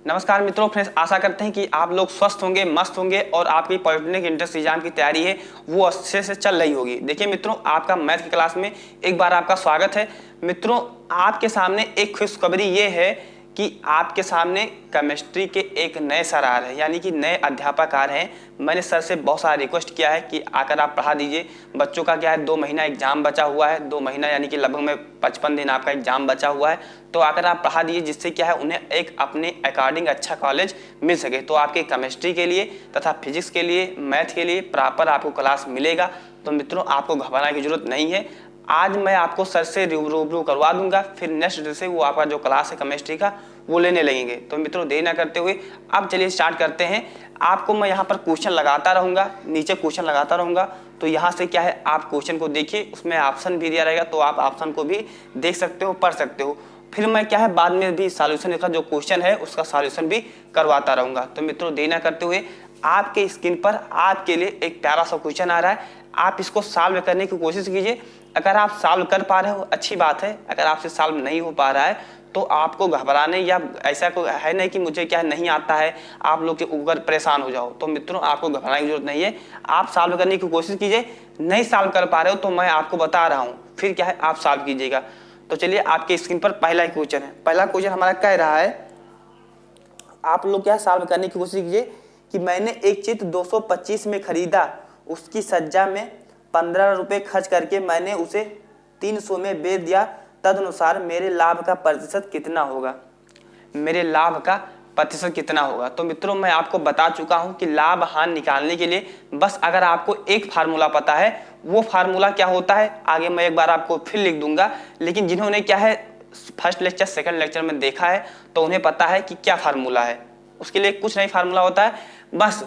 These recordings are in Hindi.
नमस्कार मित्रों, फ्रेंड्स, आशा करते हैं कि आप लोग स्वस्थ होंगे, मस्त होंगे और आपकी पॉलिटेक्निक एंट्रेंस एग्जाम की तैयारी है वो अच्छे से चल रही होगी। देखिए मित्रों, आपका मैथ की क्लास में एक बार आपका स्वागत है। मित्रों, आपके सामने एक खुशखबरी ये है कि आपके सामने केमिस्ट्री के एक नए सर आ रहे हैं, यानी कि नए अध्यापक आ रहे हैं। मैंने सर से बहुत सारा रिक्वेस्ट किया है कि आकर आप पढ़ा दीजिए। बच्चों का क्या है, 2 महीना एग्जाम बचा हुआ है, 2 महीना यानी कि लगभग में 55 दिन आपका एग्जाम बचा हुआ है। तो आकर आप पढ़ा दीजिए, जिससे क्या है उन्हें एक अपने अकॉर्डिंग अच्छा कॉलेज मिल सके। तो आपके केमिस्ट्री के लिए तथा फिजिक्स के लिए, मैथ के लिए प्रॉपर आपको क्लास मिलेगा। तो मित्रों, आपको घबराने की जरूरत नहीं है। आज मैं आपको सर से रूबरू करवा दूंगा, फिर नेक्स्ट डे से वो आपका जो क्लास है केमिस्ट्री का वो लेने लगेंगे। तो मित्रों, देर ना करते हुए अब चलिए स्टार्ट करते हैं। आपको मैं यहाँ पर क्वेश्चन लगाता रहूँगा, नीचे क्वेश्चन लगाता रहूँगा। तो यहाँ से क्या है, आप क्वेश्चन को देखिए, उसमें ऑप्शन भी दिया रहेगा, तो आप ऑप्शन को भी देख सकते हो, पढ़ सकते हो। फिर मैं क्या है बाद में भी सॉल्यूशन का जो क्वेश्चन है उसका सॉल्यूशन भी करवाता रहूँगा। तो मित्रों, देर ना करते हुए आपके स्क्रीन पर आपके लिए एक प्यारा सा क्वेश्चन आ रहा है। आप इसको सॉल्व करने की कोशिश कीजिए। अगर आप सॉल्व कर पा रहे हो अच्छी बात है, अगर आपसे सॉल्व नहीं हो पा रहा है तो आपको घबराने या ऐसा कोई है नहीं कि मुझे क्या नहीं आता है, आप लोग के ऊपर परेशान हो जाओ। तो मित्रों, आपको घबराने की जरूरत नहीं है। आप सॉल्व करने की कोशिश कीजिए। नहीं सॉल्व कर पा रहे हो तो मैं आपको बता रहा हूँ, फिर क्या है आप सॉल्व कीजिएगा। तो चलिए, आपके स्क्रीन पर पहला ही क्वेश्चन है। पहला क्वेश्चन हमारा कह रहा है, आप लोग क्या सॉल्व करने की कोशिश कीजिए कि मैंने एक चित्र 225 में खरीदा, उसकी सज्जा में 15 रुपये खर्च करके मैंने उसे 300 में बेच दिया, तदनुसार मेरे लाभ का प्रतिशत कितना होगा। मेरे लाभ का प्रतिशत कितना होगा। तो मित्रों, मैं आपको बता चुका हूं कि लाभ हानि निकालने के लिए बस अगर आपको एक फार्मूला पता है, वो फार्मूला क्या होता है आगे मैं एक बार आपको फिर लिख दूंगा। लेकिन जिन्होंने क्या है फर्स्ट लेक्चर सेकंड लेक्चर में देखा है तो उन्हें पता है कि क्या फार्मूला है। उसके लिए कुछ नहीं फार्मूला होता है, बस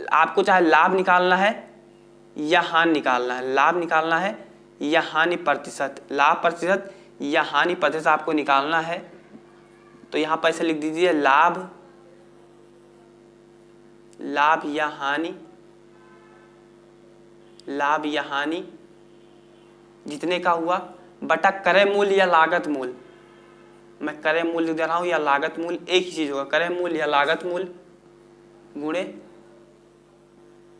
आपको चाहे लाभ निकालना है या हानि निकालना है, लाभ निकालना है या हानि प्रतिशत, लाभ प्रतिशत या हानि प्रतिशत आपको निकालना है। तो यहां पर ऐसे लिख दीजिए, लाभ या हानि, लाभ या हानि जितने का हुआ बटा क्रय मूल्य या लागत मूल्य। मैं क्रय मूल्य दे रहा हूं या लागत मूल्य, एक ही चीज होगा, क्रय मूल्य या लागत मूल्य गुणे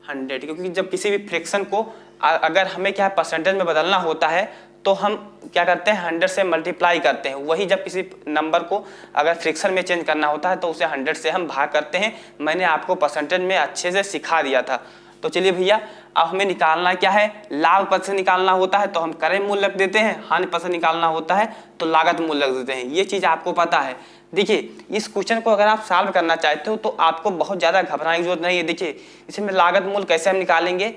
100। क्योंकि जब किसी भी फ्रैक्शन को अगर हमें क्या है परसेंटेज में बदलना होता है तो हम क्या करते हैं 100 से मल्टीप्लाई करते हैं। वही जब किसी नंबर को अगर फ्रैक्शन में चेंज करना होता है तो उसे 100 से हम भाग करते हैं। मैंने आपको परसेंटेज में अच्छे से सिखा दिया था। तो चलिए भैया, अब हमें निकालना क्या है, लाभ प्रतिशत निकालना होता है तो हम क्रय मूल्य रख देते हैं, हानि प्रतिशत निकालना होता है तो लागत मूल्य रख देते हैं। ये चीज आपको पता है। देखिए, इस क्वेश्चन को अगर आप सॉल्व करना चाहते हो तो आपको बहुत ज्यादा घबराने की जरूरत नहीं है। देखिए, इसमें लागत मूल्य कैसे हम निकालेंगे,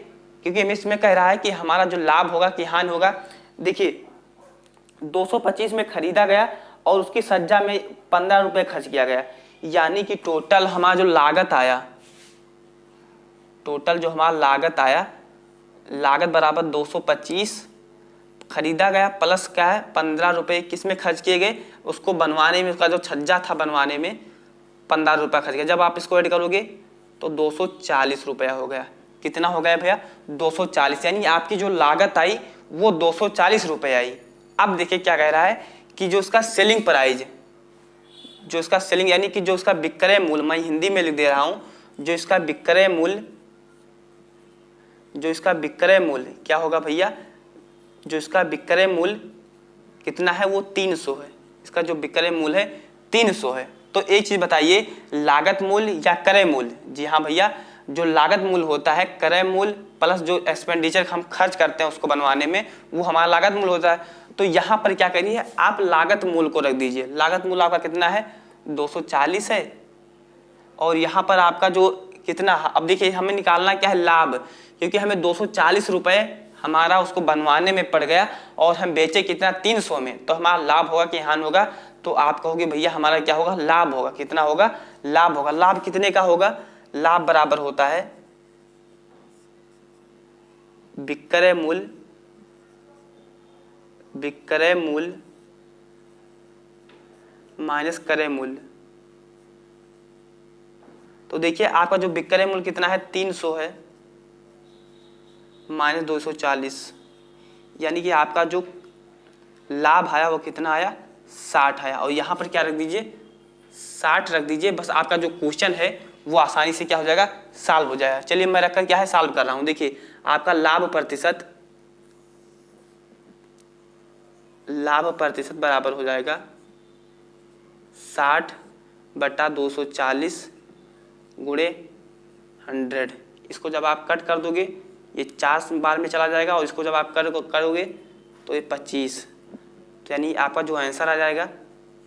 क्योंकि हमें इसमें कह रहा है कि हमारा जो लाभ होगा कि हानि होगा। देखिए, 225 में खरीदा गया और उसकी सज्जा में 15 रुपए खर्च किया गया, यानी कि टोटल हमारा जो लागत आया, टोटल जो हमारा लागत आया, लागत बराबर 225 खरीदा गया प्लस क्या है 15 रुपए किस में खर्च किए गए, उसको बनवाने में, उसका जो छज्जा था बनवाने में 15 रुपया खर्च किया। जब आप इसको ऐड करोगे तो 240 रुपया हो गया। कितना हो गया भैया, 240, यानी आपकी जो लागत आई वो 240 रुपये आई। अब देखिए क्या कह रहा है कि जो उसका सेलिंग प्राइस, जो उसका सेलिंग यानी कि जो उसका विक्रय मूल्य, मैं हिंदी में लिख दे रहा हूं, जो इसका विक्रय मूल्य, जो इसका विक्रय मूल्य क्या होगा भैया, जो इसका विक्रय मूल्य कितना है वो 300 है। इसका जो विक्रय मूल्य है 300 है। तो एक चीज बताइए, लागत मूल्य या क्रय मूल्य। जी हाँ भैया, जो लागत मूल्य होता है क्रय मूल्य प्लस जो एक्सपेंडिचर हम खर्च करते हैं उसको बनवाने में, वो हमारा लागत मूल्य होता है। तो यहाँ पर क्या करिए, आप लागत मूल्य को रख दीजिए। लागत मूल्य आपका कितना है, 240 है। और यहाँ पर आपका जो कितना, अब देखिए हमें निकालना क्या है, लाभ, क्योंकि हमें 240 रुपए हमारा उसको बनवाने में पड़ गया और हम बेचे कितना 300 में, तो हमारा लाभ होगा कि हानि होगा। तो आप कहोगे भैया हमारा क्या होगा, लाभ होगा। कितना होगा, लाभ होगा। लाभ कितने का होगा, लाभ बराबर होता है विक्रय मूल्य, विक्रय मूल्य माइनस क्रय मूल्य। तो देखिए आपका जो विक्रय मूल्य कितना है 300 है, माइनस 240, यानी कि आपका जो लाभ आया वो कितना आया, 60 आया। और यहाँ पर क्या रख दीजिए, 60 रख दीजिए, बस आपका जो क्वेश्चन है वो आसानी से क्या हो जाएगा, सॉल्व हो जाएगा। चलिए मैं रखकर क्या है सॉल्व कर रहा हूं। देखिए आपका लाभ प्रतिशत बराबर हो जाएगा 60/240 गुणे 100। इसको जब आप कट कर दोगे ये 4 बार में चला जाएगा और इसको जब आप करोगे तो ये 25, तो यानी आपका जो आंसर आ जाएगा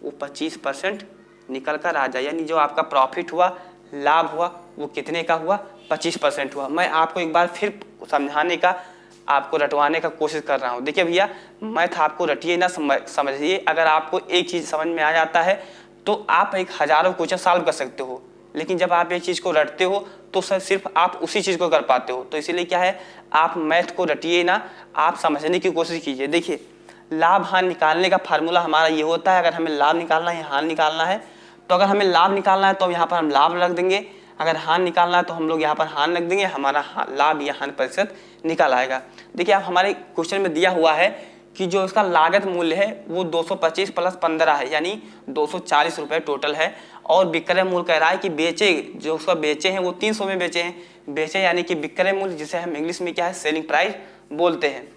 वो 25% निकल कर आ जाए। यानी जो आपका प्रॉफिट हुआ, लाभ हुआ, वो कितने का हुआ, 25% हुआ। मैं आपको एक बार फिर समझाने का, आपको रटवाने का कोशिश कर रहा हूँ। देखिए भैया, मैथ आपको रटिए ना समझिए। अगर आपको एक चीज़ समझ में आ जाता है तो आप एक हज़ारों क्वेश्चन सॉल्व कर सकते हो, लेकिन जब आप एक चीज़ को रटते हो तो सिर्फ आप उसी चीज़ को कर पाते हो। तो इसीलिए क्या है, आप मैथ को रटिए ना, आप समझने की कोशिश कीजिए। देखिए लाभ हानि निकालने का फार्मूला हमारा ये होता है, अगर हमें लाभ निकालना है, हानि निकालना है, तो अगर हमें लाभ निकालना है तो यहाँ पर हम लाभ रख देंगे, अगर हानि निकालना है तो हम लोग यहाँ पर हानि रख देंगे, हमारा लाभ या हानि प्रतिशत निकल आएगा। देखिए आप हमारे क्वेश्चन में दिया हुआ है कि जो इसका लागत मूल्य है वो 225 + 15 है, यानी 240 रुपये टोटल है। और विक्रय मूल्य कह रहा है कि बेचे, जो उसका बेचे हैं वो 300 में बेचे हैं। बेचे यानी कि विक्रय मूल्य, जिसे हम इंग्लिश में क्या है सेलिंग प्राइस बोलते हैं,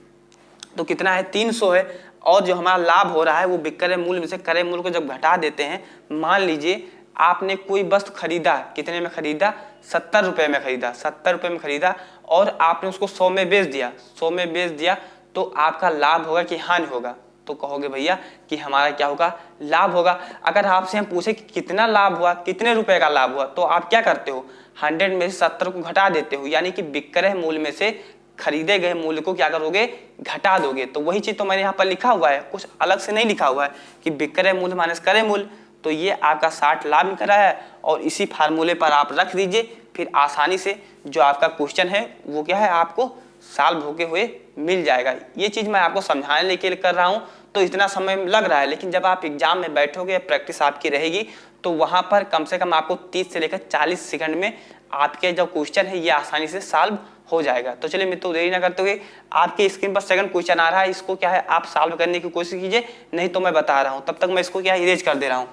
तो कितना है 300 है। और जो हमारा लाभ हो रहा है वो विक्रय मूल्य में से क्रय मूल्य को जब घटा देते हैं, मान लीजिए आपने कोई वस्तु खरीदा, कितने में खरीदा, 70 रुपये में खरीदा, 70 रुपये में खरीदा और आपने उसको 100 में बेच दिया, 100 में बेच दिया, तो आपका लाभ होगा कि हानि होगा, तो कहोगे भैया कि हमारा क्या होगा, लाभ होगा। अगर आपसे हम पूछे कि कितना लाभ हुआ, कितने रुपए का लाभ हुआ, तो आप क्या करते हो, 100 में से 70 को घटा देते हो, यानी कि विक्रय मूल्य में से खरीदे गए मूल्य को क्या करोगे, घटा दोगे। तो वही चीज तो मैंने यहाँ पर लिखा हुआ है, कुछ अलग से नहीं लिखा हुआ है कि विक्रय मूल्य माइनस क्रय मूल्य। तो ये आपका 60 लाभ निकल रहा है और इसी फार्मूले पर आप रख दीजिए, फिर आसानी से जो आपका क्वेश्चन है वो क्या है आपको सॉल्व होके हुए मिल जाएगा। ये चीज़ मैं आपको समझाने के लिए कर रहा हूँ, तो इतना समय लग रहा है, लेकिन जब आप एग्जाम में बैठोगे, प्रैक्टिस आपकी रहेगी, तो वहाँ पर कम से कम आपको 30 से लेकर 40 सेकंड में आपके जो क्वेश्चन है ये आसानी से सॉल्व हो जाएगा। तो चलिए मित्रों देरी ना करते हुए, आपके स्क्रीन पर सेकंड क्वेश्चन आ रहा है, इसको क्या है आप सॉल्व करने की कोशिश कीजिए, नहीं तो मैं बता रहा हूँ, तब तक मैं इसको क्या इरेज कर दे रहा हूँ।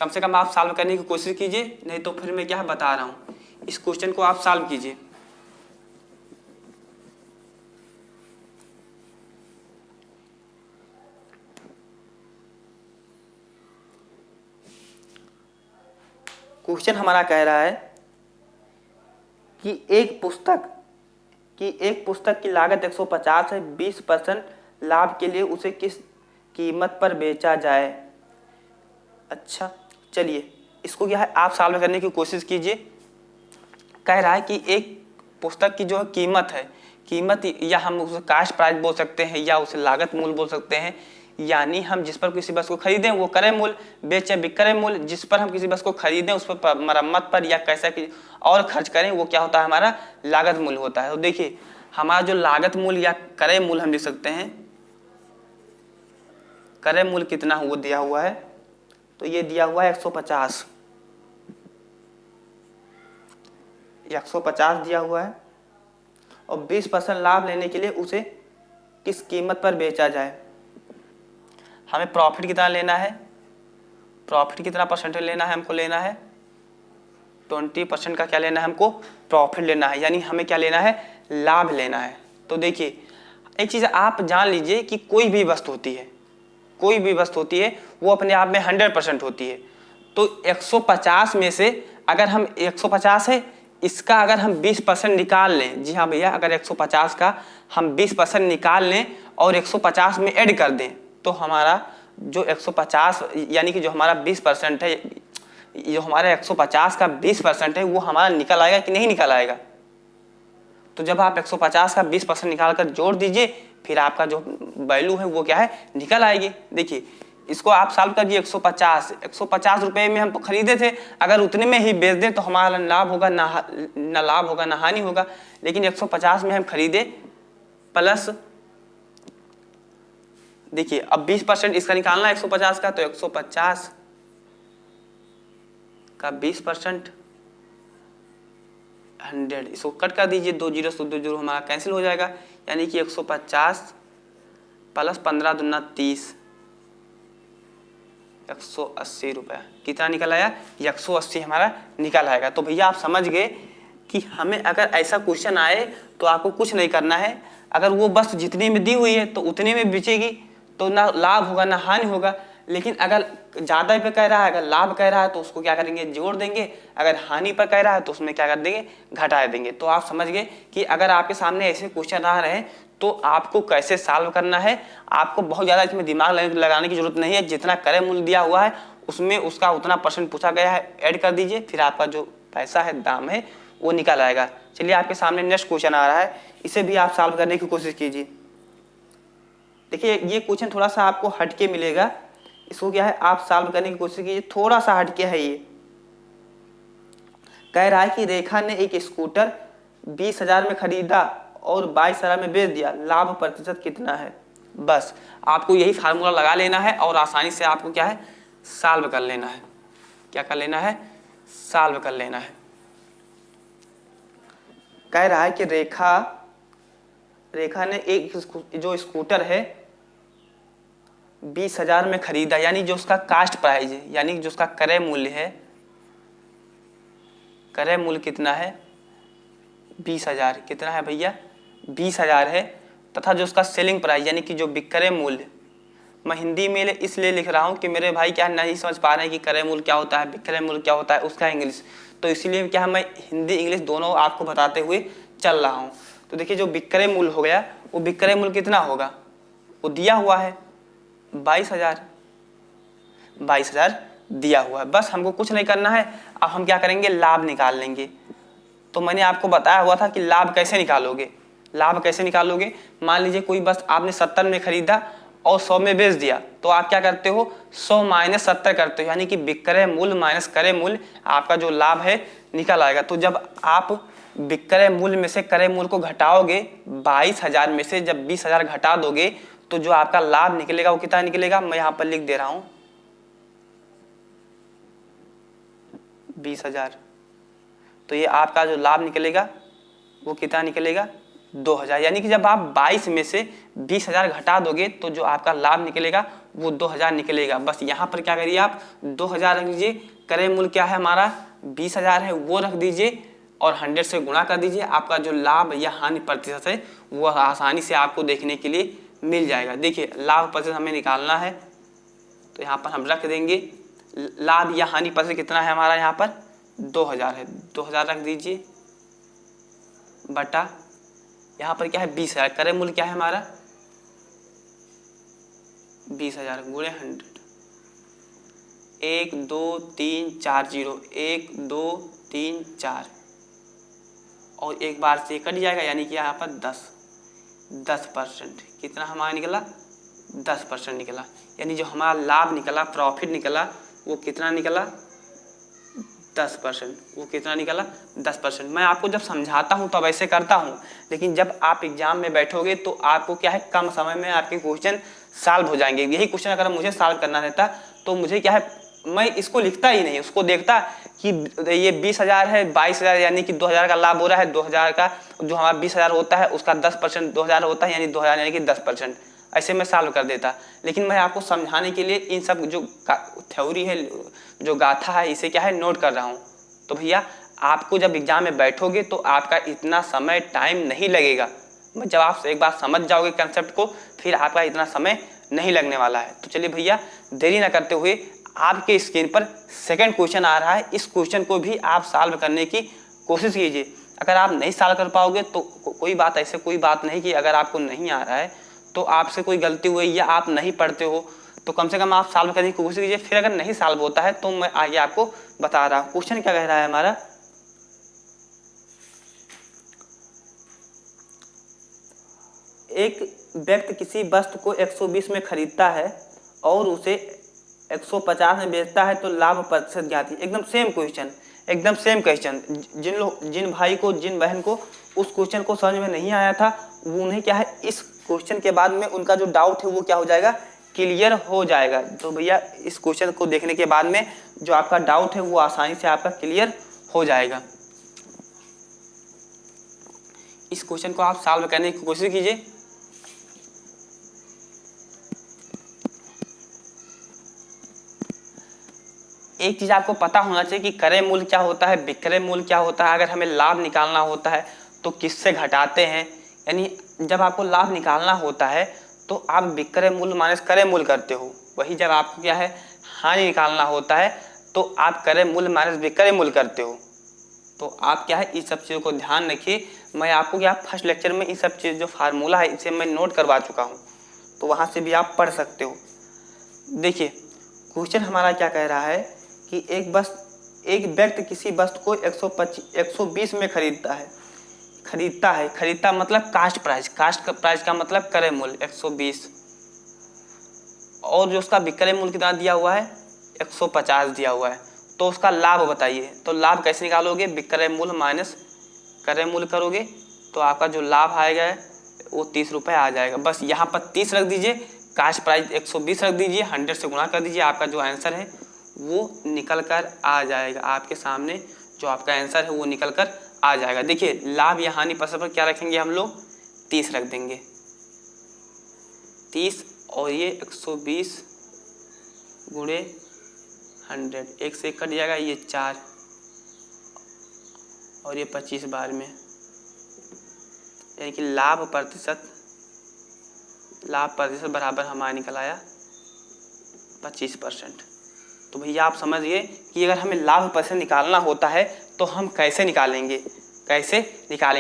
कम से कम आप सॉल्व करने की कोशिश कीजिए, नहीं तो फिर मैं क्या बता रहा हूँ, इस क्वेश्चन को आप सॉल्व कीजिए। क्वेश्चन हमारा कह रहा है कि एक पुस्तक की लागत 150 है, 20% लाभ के लिए उसे किस कीमत पर बेचा जाए। अच्छा चलिए इसको क्या है आप सॉल्व करने की कोशिश कीजिए। कह रहा है कि एक पुस्तक की जो कीमत है, कीमत या हम उसे कास्ट प्राइस बोल सकते हैं या उसे लागत मूल्य बोल सकते हैं, यानी हम जिस पर किसी वस्तु को खरीदें वो क्रय मूल्य, बेचें विक्रय मूल्य। जिस पर हम किसी वस्तु को खरीदें उस पर मरम्मत पर या कैसा कि और खर्च करें वो क्या होता है हमारा लागत मूल्य होता है। तो देखिए हमारा जो लागत मूल्य या क्रय मूल्य हम लिख सकते हैं, क्रय मूल्य कितना वो दिया हुआ है, तो ये दिया हुआ है 150 दिया हुआ है और 20% लाभ लेने के लिए उसे किस कीमत पर बेचा जाए। हमें प्रॉफिट कितना लेना है, प्रॉफिट कितना परसेंटेज लेना है, हमको लेना है 20% का क्या लेना है, हमको प्रॉफिट लेना है, यानी हमें क्या लेना है, लाभ लेना है। तो देखिए एक चीज़ आप जान लीजिए कि कोई भी वस्तु होती है, कोई भी वस्तु होती है वो अपने आप में 100% होती है। तो 150 में से अगर हम 150 है, इसका अगर हम 20% निकाल लें, जी हाँ भैया, अगर 150 का हम 20% निकाल लें और 150 में ऐड कर दें, तो हमारा जो 150 यानी कि जो हमारा 20% है, जो हमारा 150 का 20% है वो हमारा निकल आएगा कि नहीं निकल आएगा। तो जब आप 150 का 20% निकाल कर जोड़ दीजिए, फिर आपका जो वैल्यू है वो क्या है निकल आएगी। देखिए इसको आप सॉल्व करिए, 150 रुपए में हम तो खरीदे थे, अगर उतने में ही बेच दें तो हमारा लाभ होगा ना लाभ होगा ना हानि होगा। लेकिन 150 में हम खरीदे प्लस, देखिए अब 20% इसका निकालना है 150 का, तो 150 का 20% 100, इसको कट कर दीजिए, 2 जीरो से 2 जीरो हमारा कैंसिल हो जाएगा, यानी कि 150 प्लस 15 दूना 30 180 रुपये। कितना निकल आया? 180 हमारा निकल आएगा। तो भैया आप समझ गए कि हमें अगर ऐसा क्वेश्चन आए तो आपको कुछ नहीं करना है। अगर वो बस जितनी में दी हुई है तो उतने में बेचेगी, तो ना लाभ होगा ना हानि होगा। लेकिन अगर ज़्यादा पे कह रहा है, अगर लाभ कह रहा है तो उसको क्या करेंगे? जोड़ देंगे। अगर हानि पर कह रहा है तो उसमें क्या कर देंगे? घटा देंगे। तो आप समझ गए कि अगर आपके सामने ऐसे क्वेश्चन आ रहे हैं तो आपको कैसे सॉल्व करना है। आपको बहुत ज़्यादा इसमें दिमाग लगाने की जरूरत नहीं है। जितना क्रय मूल्य दिया हुआ है उसमें उसका उतना परसेंट पूछा गया है, ऐड कर दीजिए, फिर आपका जो पैसा है, दाम है, वो निकल आएगा। चलिए आपके सामने नेक्स्ट क्वेश्चन आ रहा है, इसे भी आप सॉल्व करने की कोशिश कीजिए। देखिए ये क्वेश्चन थोड़ा सा आपको हटके मिलेगा, इसको क्या है आप सॉल्व करने की कोशिश कीजिए। थोड़ा सा हटके है ये। कह रहा है कि रेखा ने एक स्कूटर 20,000 में खरीदा और 22,000 में बेच दिया, लाभ प्रतिशत कितना है? बस आपको यही फार्मूला लगा लेना है और आसानी से आपको क्या है? सॉल्व कर लेना है। क्या कर लेना है? सॉल्व कर लेना है। कह रहा है कि रेखा ने एक जो स्कूटर है 20,000 में खरीदा, यानी जो उसका कास्ट प्राइस है, यानी जो उसका क्रय मूल्य है, क्रय मूल्य कितना है? 20,000। कितना है भैया? 20,000 है। तथा जो उसका सेलिंग प्राइस यानी कि जो विक्रय मूल्य, मैं हिंदी में इसलिए लिख रहा हूँ कि मेरे भाई क्या नहीं समझ पा रहे हैं कि क्रय मूल्य क्या होता है, विक्रय मूल्य क्या होता है, उसका इंग्लिश, तो इसीलिए क्या मैं हिंदी इंग्लिश दोनों आपको बताते हुए चल रहा हूँ। तो देखिए जो विक्रय मूल्य हो गया, वो विक्रय मूल्य कितना होगा? वो दिया हुआ है 22,000। 22,000 दिया हुआ है। बस हमको कुछ नहीं करना है। अब हम क्या करेंगे? लाभ निकाल लेंगे। तो मैंने आपको बताया हुआ था कि लाभ कैसे निकालोगे। लाभ कैसे निकालोगे? मान लीजिए कोई बस आपने 70 में खरीदा और 100 में बेच दिया, तो आप क्या करते हो? 100 माइनस 70 करते हो, यानी कि विक्रय मूल्य माइनस क्रय मूल्य, आपका जो लाभ है निकल आएगा। तो जब आप विक्रय मूल्य में से क्रय मूल्य को घटाओगे, 22,000 में से जब 20,000 घटा दोगे तो जो आपका लाभ निकलेगा वो कितना निकलेगा? मैं यहाँ पर लिख दे रहा हूँ 20,000। तो ये आपका जो लाभ निकलेगा वो कितना निकलेगा? 2,000। यानी कि जब आप 22 में से 20,000 घटा दोगे तो जो आपका लाभ निकलेगा वो 2,000 निकलेगा। बस यहाँ पर क्या करिए आप 2,000 रख दीजिए, क्रय मूल्य क्या है हमारा? 20,000 है, वो रख दीजिए और 100 से गुणा कर दीजिए। आपका जो लाभ या हानि प्रतिशत है वो आसानी से आपको देखने के लिए मिल जाएगा। देखिए लाभ प्रतिशत हमें निकालना है, तो यहाँ पर हम रख देंगे लाभ या हानि प्रतिशत कितना है हमारा? यहाँ पर 2,000 है, 2,000 रख दीजिए बटा यहाँ पर क्या है? 20,000। क्रय मूल्य क्या है हमारा? 20,000 गुणे 100। 1 2 3 4 0, 1 2 3 4 और एक बार से कट जाएगा, यानी कि यहाँ पर 10%। कितना हमारा निकला? 10% निकला। यानी जो हमारा लाभ निकला, प्रॉफिट निकला, वो कितना निकला? 10%। वो कितना निकला? 10%। मैं आपको जब समझाता हूँ तब ऐसे करता हूँ, लेकिन जब आप एग्जाम में बैठोगे तो आपको क्या है? कम समय में आपके क्वेश्चन सॉल्व हो जाएंगे। यही क्वेश्चन अगर मुझे सॉल्व करना रहता तो मुझे क्या है, मैं इसको लिखता ही नहीं, उसको देखता कि ये 20,000 है, 22,000 यानी कि 2,000 का लाभ हो रहा है, 2,000 का जो हमारा 20,000 होता है उसका 10% 2,000 होता है, यानी 2,000 यानी कि 10%, ऐसे मैं सॉल्व कर देता। लेकिन मैं आपको समझाने के लिए इन सब जो थ्योरी है, जो गाथा है, इसे क्या है नोट कर रहा हूँ। तो भैया आपको जब एग्जाम में बैठोगे तो आपका इतना समय टाइम नहीं लगेगा। जब आप एक बार समझ जाओगे कंसेप्ट को, फिर आपका इतना समय नहीं लगने वाला है। तो चलिए भैया देरी ना करते हुए आपके स्क्रीन पर सेकंड क्वेश्चन आ रहा है, इस क्वेश्चन को भी आप सॉल्व करने की कोशिश कीजिए। अगर आप नहीं सॉल्व कर पाओगे तो कोई बात, ऐसे कोई बात नहीं कि अगर आपको नहीं आ रहा है तो आपसे कोई गलती हुई या आप नहीं पढ़ते हो, तो कम से कम आप सॉल्व करने की कोशिश कीजिए। फिर अगर नहीं सॉल्व होता है तो मैं आगे आपको बता रहा हूँ। क्वेश्चन क्या कह रहा है हमारा? एक व्यक्ति किसी वस्तु को 120 में खरीदता है और उसे 150 में बेचता है, तो लाभ प्रतिशत ज्ञात कीजिए। एकदम सेम क्वेश्चन, एकदम सेम क्वेश्चन। जिन भाई को, जिन बहन को उस क्वेश्चन को समझ में नहीं आया था, वो उन्हें क्या है इस क्वेश्चन के बाद में उनका जो डाउट है वो क्या हो जाएगा? क्लियर हो जाएगा। तो भैया इस क्वेश्चन को देखने के बाद में जो आपका डाउट है वो आसानी से आपका क्लियर हो जाएगा। इस क्वेश्चन को आप सॉल्व करने की कोशिश कीजिए। एक चीज़ आपको पता होना चाहिए कि क्रय मूल्य क्या होता है, विक्रय मूल्य क्या होता है। अगर हमें लाभ निकालना होता है तो किससे घटाते हैं, यानी जब आपको लाभ निकालना होता है तो आप विक्रय मूल्य माइनस क्रय मूल्य करते हो। वही जब आपको क्या है हानि निकालना होता है तो आप क्रय मूल्य माइनस विक्रय मूल्य करते हो। तो आप क्या है इस सब चीज़ों को ध्यान रखिए। मैं आपको क्या फर्स्ट लेक्चर में इन सब चीज़ जो फार्मूला है इसे मैं नोट करवा चुका हूँ, तो वहाँ से भी आप पढ़ सकते हो। देखिए क्वेश्चन हमारा क्या कह रहा है कि एक व्यक्ति किसी वस्तु को 120 में खरीदता मतलब कास्ट प्राइस का मतलब क्रय मूल्य 120, और जो उसका विक्रय मूल्य कितना दिया हुआ है 150 दिया हुआ है। तो उसका लाभ बताइए। तो लाभ कैसे निकालोगे, विक्रय मूल्य माइनस क्रय मूल्य करोगे तो आपका जो लाभ आएगा वो 30 रुपये आ जाएगा। बस यहाँ पर 30 रख दीजिए, कास्ट प्राइस 120 रख दीजिए, 100 से गुणा कर दीजिए, आपका जो आंसर है वो निकल कर आ जाएगा। आपके सामने जो आपका आंसर है वो निकल कर आ जाएगा। देखिए लाभ या हानि पत्र पर क्या रखेंगे हम लोग, 30 रख देंगे, 30 और ये 120 गुणे 100, एक से कट जाएगा, ये 4 और ये 25 बार में, यानी कि लाभ प्रतिशत बराबर हमारा निकल आया 25%। तो भैया आप समझ गए कि अगर हमें लाभ प्रतिशत निकालना होता है तो हम कैसे निकालेंगे।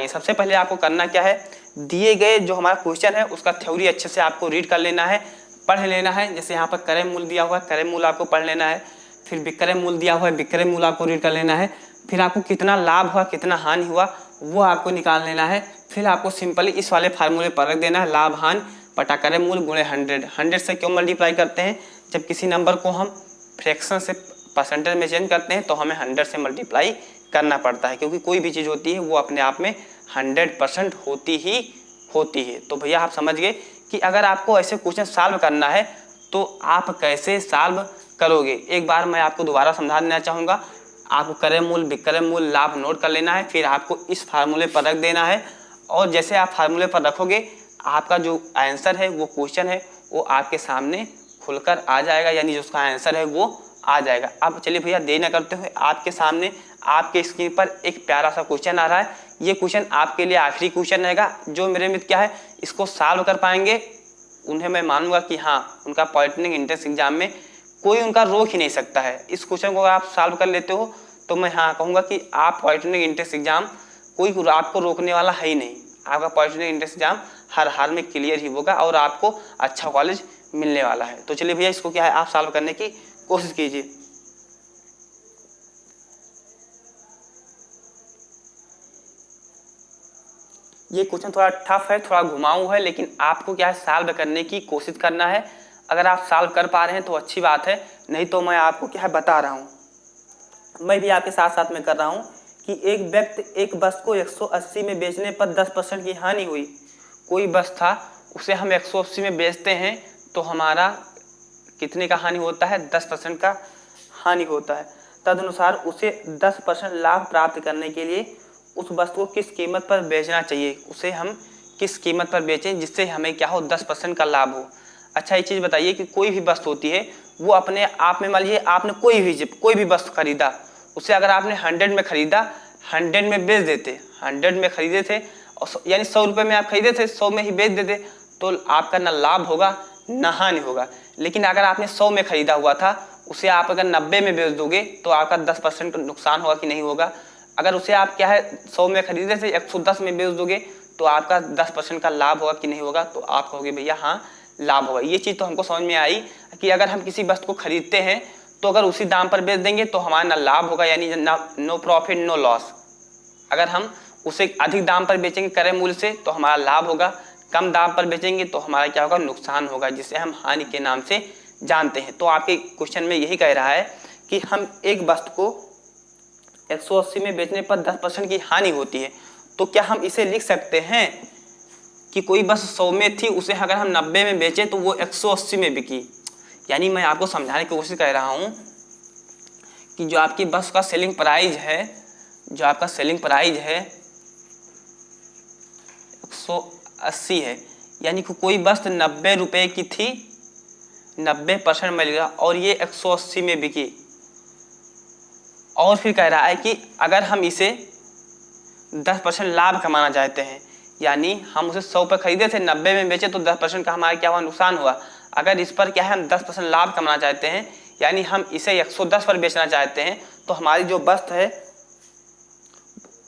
सबसे पहले आपको करना क्या है, दिए गए जो हमारा क्वेश्चन है उसका थ्योरी अच्छे से आपको रीड कर लेना है, पढ़ लेना है। जैसे यहाँ पर क्रय मूल्य दिया हुआ है, क्रय मूल्य आपको पढ़ लेना है। फिर विक्रय मूल्य दिया हुआ है, विक्रय मूल्य आपको रीड कर लेना है। फिर आपको कितना लाभ हुआ कितना हानि हुआ वो आपको निकाल लेना है। फिर आपको सिंपली इस वाले फार्मूले पर रख देना है, लाभ हानि बटा क्रय मूल्य गुणे 100 से क्यों मल्टीप्लाई करते हैं, जब किसी नंबर को हम फ्रैक्शन से परसेंटेज में चेंज करते हैं तो हमें 100 से मल्टीप्लाई करना पड़ता है, क्योंकि कोई भी चीज़ होती है वो अपने आप में 100% होती है। तो भैया आप समझ गए कि अगर आपको ऐसे क्वेश्चन सॉल्व करना है तो आप कैसे सॉल्व करोगे। एक बार मैं आपको दोबारा समझा देना चाहूँगा। आपको क्रय मूल्य विक्रय मूल्य लाभ नोट कर लेना है, फिर आपको इस फार्मूले पर रख देना है, और जैसे आप फार्मूले पर रखोगे आपका जो आंसर है वो क्वेश्चन है वो आपके सामने खुलकर आ जाएगा, यानी जो उसका आंसर है वो आ जाएगा। अब चलिए भैया देर न करते हुए आपके सामने आपके स्क्रीन पर एक प्यारा सा क्वेश्चन आ रहा है। ये क्वेश्चन आपके लिए आखिरी क्वेश्चन रहेगा। जो मेरे मित्र क्या है इसको सॉल्व कर पाएंगे उन्हें मैं मानूंगा कि हाँ उनका पॉलिटेक्निक एंट्रेंस एग्जाम में कोई उनका रोक ही नहीं सकता है। इस क्वेश्चन को अगर आप सॉल्व कर लेते हो तो मैं हाँ कहूँगा कि आप पॉलिटेक्निक एंट्रेंस एग्जाम कोई आपको रोकने वाला है ही नहीं। आपका पॉलिटेक्निक एंट्रेंस एग्जाम हर हाल में क्लियर ही होगा और आपको अच्छा कॉलेज मिलने वाला है। तो चलिए भैया इसको क्या है आप सॉल्व करने की कोशिश कीजिए। ये क्वेश्चन थोड़ा टफ है, थोड़ा घुमाऊ है, लेकिन आपको क्या है सॉल्व करने की कोशिश करना है। अगर आप सॉल्व कर पा रहे हैं तो अच्छी बात है, नहीं तो मैं आपको क्या है बता रहा हूँ, मैं भी आपके साथ साथ में कर रहा हूँ कि एक व्यक्ति एक वस्तु को 180 में बेचने पर 10% की हानि हुई। कोई वस्तु था उसे हम 180 में बेचते हैं तो हमारा कितने का हानि होता है, 10% का हानि होता है। तदनुसार उसे 10% लाभ प्राप्त करने के लिए उस वस्तु को किस कीमत पर बेचना चाहिए, उसे हम किस कीमत पर बेचें जिससे हमें क्या हो 10% का लाभ हो। अच्छा ये चीज़ बताइए कि कोई भी वस्तु होती है वो अपने आप में, मान लीजिए आपने कोई भी वस्तु खरीदा, उसे अगर आपने 100 में खरीदा 100 में बेच देते, 100 में खरीदे थे और यानी 100 रुपये में आप खरीदे थे 100 में ही बेच देते तो आपका ना लाभ होगा ना हानि होगा। लेकिन अगर आपने 100 में खरीदा हुआ था उसे आप अगर 90 में बेच दोगे तो आपका 10% नुकसान होगा कि नहीं होगा। अगर उसे आप क्या है 100 में खरीदे थे 110 में बेच दोगे तो आपका 10% का लाभ होगा कि नहीं होगा। तो आप कहोगे भैया हाँ लाभ होगा। ये चीज़ तो हमको समझ में आई कि अगर हम किसी वस्तु को खरीदते हैं तो अगर उसी दाम पर बेच देंगे तो हमारा ना लाभ होगा, यानी नो प्रॉफिट नो लॉस। अगर हम उसे अधिक दाम पर बेचेंगे क्रय मूल्य से तो हमारा लाभ होगा, कम दाम पर बेचेंगे तो हमारा क्या होगा नुकसान होगा, जिसे हम हानि के नाम से जानते हैं। तो आपके क्वेश्चन में यही कह रहा है कि हम एक वस्तु को 180 में बेचने पर 10% की हानि होती है, तो क्या हम इसे लिख सकते हैं कि कोई वस्तु 100 में थी उसे अगर हम 90 में बेचें तो वो 180 में बिकी। यानी मैं आपको समझाने की कोशिश कर रहा हूँ कि जो आपकी वस्तु का सेलिंग प्राइस है, जो आपका सेलिंग प्राइस है 180 है, यानी कि कोई वस्तु 90 रुपये की थी, 90% मिलेगा और ये 180 में बिकी, और फिर कह रहा है कि अगर हम इसे 10% लाभ कमाना चाहते हैं, यानी हम उसे 100 पर खरीदे थे 90 में बेचे तो 10% का हमारा क्या हुआ, नुकसान हुआ। अगर इस पर क्या है हम 10% लाभ कमाना चाहते हैं, यानी हम इसे 110 पर बेचना चाहते हैं, तो हमारी जो वस्तु है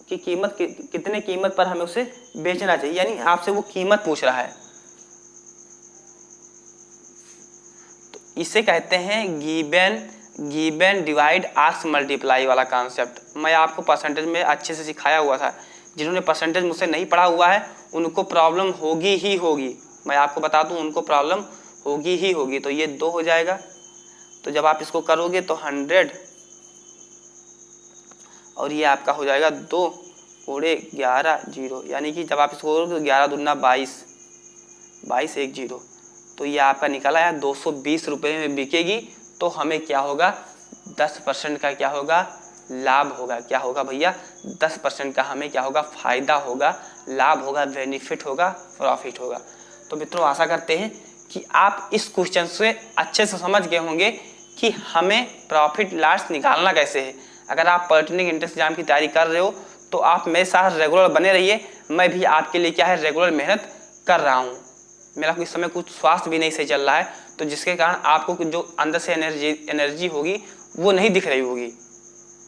कि कीमत कितने कीमत पर हमें उसे बेचना चाहिए, यानी आपसे वो कीमत पूछ रहा है। तो इसे कहते हैं गिवन डिवाइड आस्क मल्टीप्लाई वाला कॉन्सेप्ट। मैं आपको परसेंटेज में अच्छे से सिखाया हुआ था। जिन्होंने परसेंटेज मुझसे नहीं पढ़ा हुआ है उनको प्रॉब्लम होगी ही होगी, मैं आपको बता दूं उनको प्रॉब्लम होगी ही होगी। तो ये 2 हो जाएगा, तो जब आप इसको करोगे तो 100 और ये आपका हो जाएगा 2 × 11 0, यानी कि जब आप इसको करोगे तो 11 दूना 22 22 1 0, तो ये आपका निकल आया 220 रुपये में बिकेगी। तो हमें क्या होगा, 10% का क्या होगा, लाभ होगा। क्या होगा भैया, 10% का हमें क्या होगा, फायदा होगा, लाभ होगा, बेनिफिट होगा, प्रॉफिट होगा। तो मित्रों आशा करते हैं कि आप इस क्वेश्चन से अच्छे से समझ गए होंगे कि हमें प्रॉफिट लॉस निकालना कैसे है। अगर आप पॉलिटेक्निक एंट्रेंस एग्जाम की तैयारी कर रहे हो तो आप मेरे साथ रेगुलर बने रहिए। मैं भी आपके लिए क्या है रेगुलर मेहनत कर रहा हूँ। मेरा इस समय कुछ स्वास्थ्य भी नहीं सही चल रहा है, तो जिसके कारण आपको जो अंदर से एनर्जी होगी वो नहीं दिख रही होगी।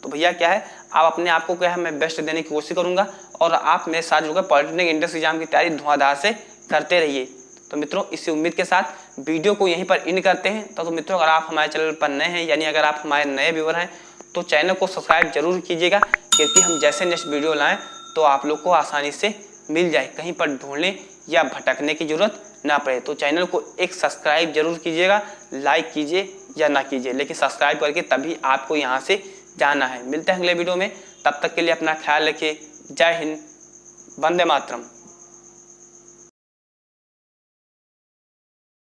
तो भैया क्या है, आप अपने आप को क्या है मैं बेस्ट देने की कोशिश करूंगा और आप मेरे साथ जुड़कर पॉलिटेक्निक एंट्रेंस एग्जाम की तैयारी धुआंधार से करते रहिए। तो मित्रों इसी उम्मीद के साथ वीडियो को यहीं पर एंड करते हैं। तो मित्रों अगर आप हमारे चैनल पर नए हैं, यानी अगर आप हमारे नए व्यूअर हैं, तो चैनल को सब्सक्राइब जरूर कीजिएगा, क्योंकि हम जैसे नेक्स्ट वीडियो लाएं तो आप लोग को आसानी से मिल जाए, कहीं पर ढूंढने या भटकने की जरूरत ना पड़े। तो चैनल को एक सब्सक्राइब जरूर कीजिएगा, लाइक कीजिए या ना कीजिए, लेकिन सब्सक्राइब करके तभी आपको यहाँ से जाना है। मिलते हैं अगले वीडियो में, तब तक के लिए अपना ख्याल रखिए। जय हिंद, वंदे मातरम।